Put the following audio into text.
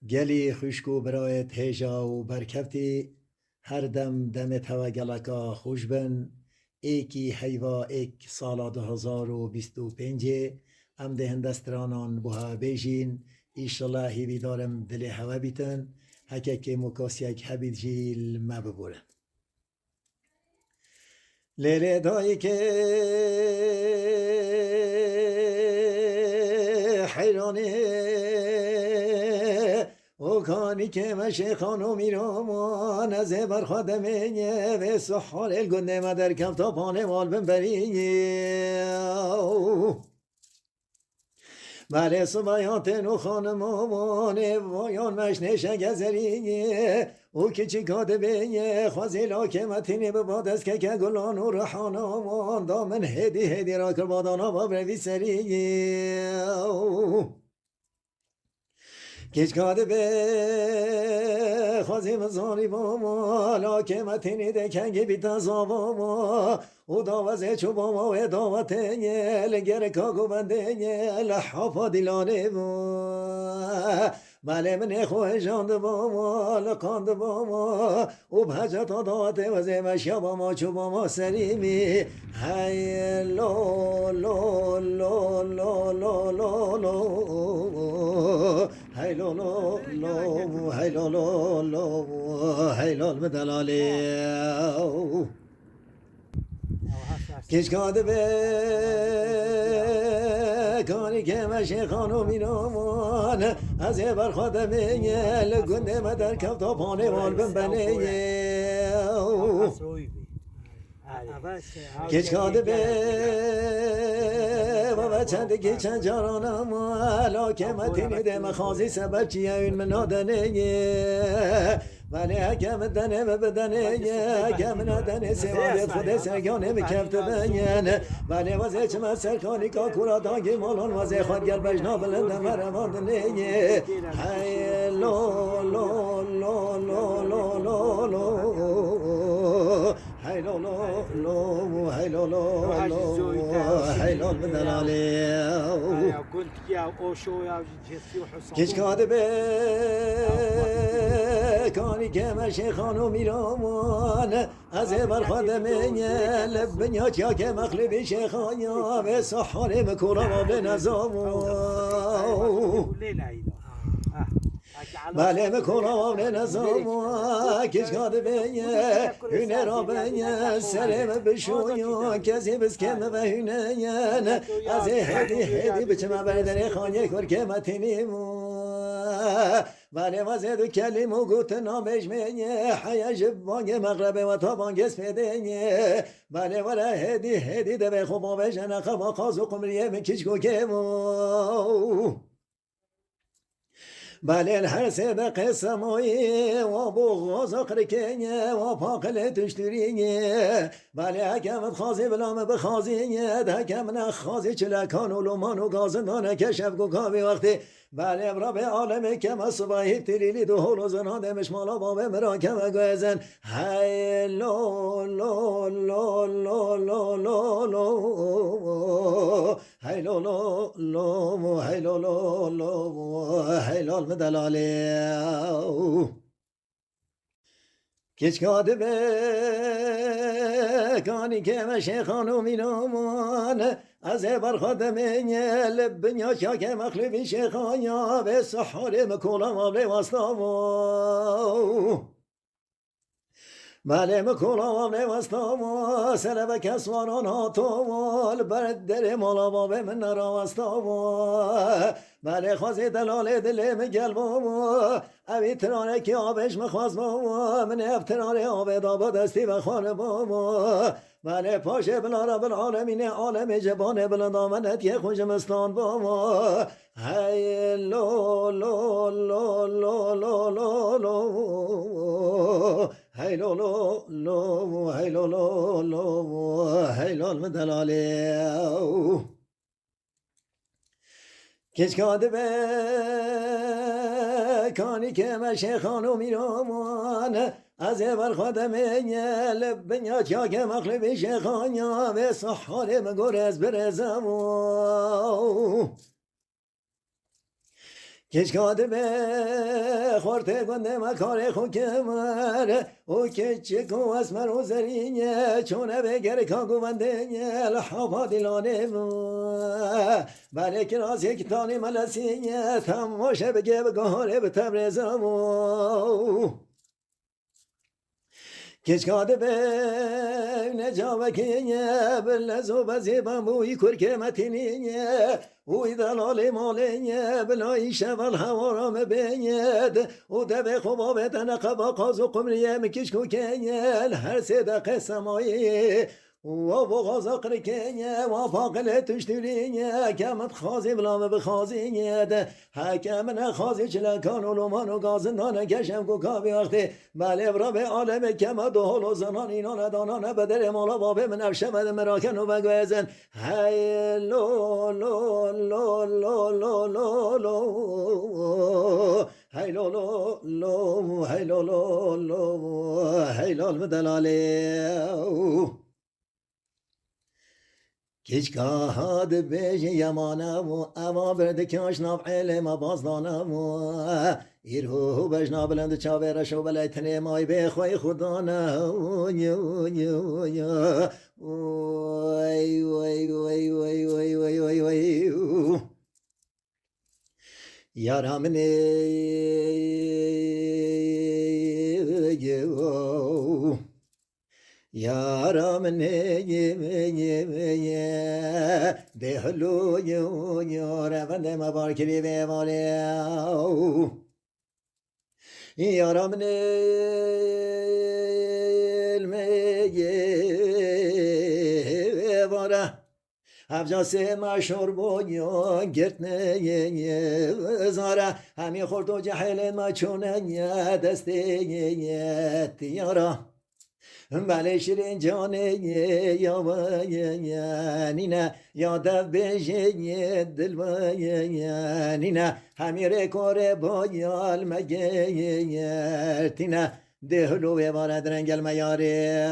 گلی خشکو برایت هیجا و برکفتی هر دم توگلکا خوش بن ایکی حیوا ایک سالا 2025 ام ده هندسترانان بها بیجین ایشالله هیوی دارم دل هوا بیتن هکه که مکاسیک هبید جیل مببورن لیله دایی که حیرانه و کانی که مشه خانومی رامان از برخواد منیه و سحال الگنده مدر کم تا پانه مال بنبرینیه بله صبایات نو خانمانه وایان مشنشه گذرینیه او که چی کاده بینیه خوازی لاکه متینی به باد از که گلان و رحانامان دامن هدی را کربادانا بابروی سرینیه کش کاده به خوازی مزانی با ما لاکه متینی ده کنگی بیتا زاوا ما او داوزه چو با ما و داوته لگر کاگو بنده لحافا دیلانه ما بله من خواه جاند با ما لقاند با ما او بحجتا داوته وزه مشیا با ما چو با ما سریمی هی لو لو لو لو لو لو لو هی لو لو لو هی لو لو لو هی لو المدلالی کشکاده به کانی که مشه خانومی نامان از یه برخواد میگه لگنده مدر کفتا پانه مال بنبنه کشکاده به بابا چند چند جارانم لاکه متینی ده مخازی سبب چیه این منادنه ولی حکم دنه و بدنه حکم ندنه سوالت خود سرگانه بکفت بین ولی وزه چم سرکانی که کورا دانگی مالان وزه خود گر بجنا بلنده مرماندنه هی لو لو لو لو لو لو لو هی لو لو لو هی لو لو لو هی لو بدلالی کش کاده به کانی که مشه خانومی رامان از برخواد منیه لبنیا چیا که مخلبی شیخانیا به صحانه مکورا و به نظامو بله مکورا و به نظامو کش کاده بینیه هونه را بینیه سرم بشویا کسی بسکم و هونه از هدی بچم بردن خانیه کر که متینیمو بله وزد کلیم و گوت نامش منیه حیج بانگ مغرب و تا بانگ اسپیدنیه بله ولا هدی ده به خوبا بجنه خوا خازو قمریه من کچگو کمو بله هر سه قسمایی و بغاز قرکنیه و پاقل تشترینیه بله حکم خازی بلام بخازینیه حکم نخازی چلکان و لومان و گازندان کشف گو کامی وقتی بله ابرا به عالم کم صبحی تلیلی دو هول و زنان دمش مالا بابه مرا کم گوزن هی لو لو لو لو لو لو لو هی لو لو لو هی لو لو لو هی لو المدلالی کچکاده به کانی که مشه خانومی نامان از برخواد منیه لبنیا چا که مخلوبی شیخانیا به سحال مکولا مابله واسطامو بله مکولا مابله واسطامو سلب کسوانان هاتوال برد در مالا بابه من نرا واسطامو بله خوازی دلال دل مگل بابا اوی ترانه که آبش مخواست بابا من افترانه آب دابا دستی و خانه بابا بله پاشه بلا رب العالمین عالم جبان بلا دامنت یه خوشمستان بابا هی لو لو لو لو لو لو لو هی لو لو لو هی لو لو لو هی لو المدلالی کشکاده به کانی که مشه خانومی رامان از برخواد منیه لبنیا چیا که مخلبی شیخانیا به صحال مگور از برزمو کشکاد به خورته گنده مکار خوکمر او کچه کو اسمر و زرینه چونه بگر کاگو بنده لحابا دیلانه بله کراز یک تانی ملسینه تماشه بگه بگاره به تبرزمو کشکاده به نجاوکیه بلزو بزی بموی کرکه متینیه وی دلال مالینه بلای شوال هوارام بینید و دب خوبا بدن قبا قازو قمریه مکش کوکیه هر صدق سمایی و بغازا قرکیه و فاقل تشترینه کمت خازی بلام بخازینه حکم نخازی چلکان و لومان و گازندان کشم کوکابی وقتی بله برا به عالم کم دهل و زنان اینا ندانان بدر مالا بابه من افشمد مراکن و بگوزن هی لو لو لو لو لو لو لو هی لو لو لو هی لو لو لو هی لو المدلالی کشکاد بیش یمانم و اما برد کاش ناب علم بازدانم و ایرهو بجنا بلند چاوه شو بلای تنه مای به خوی خدانم وی وی وی وی وی وی وی وی یارم یارم نیه دهلو یاره بنده مبار کری به ماله یارم نیه باره افجاسه مشهور بویا گرتنه زاره همی خورد و جهل ما چونه دسته تیارا بله شیرین جانه یا نینه یاد بشه دل نینه همیر کار بایال مگه تینه دهلو بارد رنگل میاره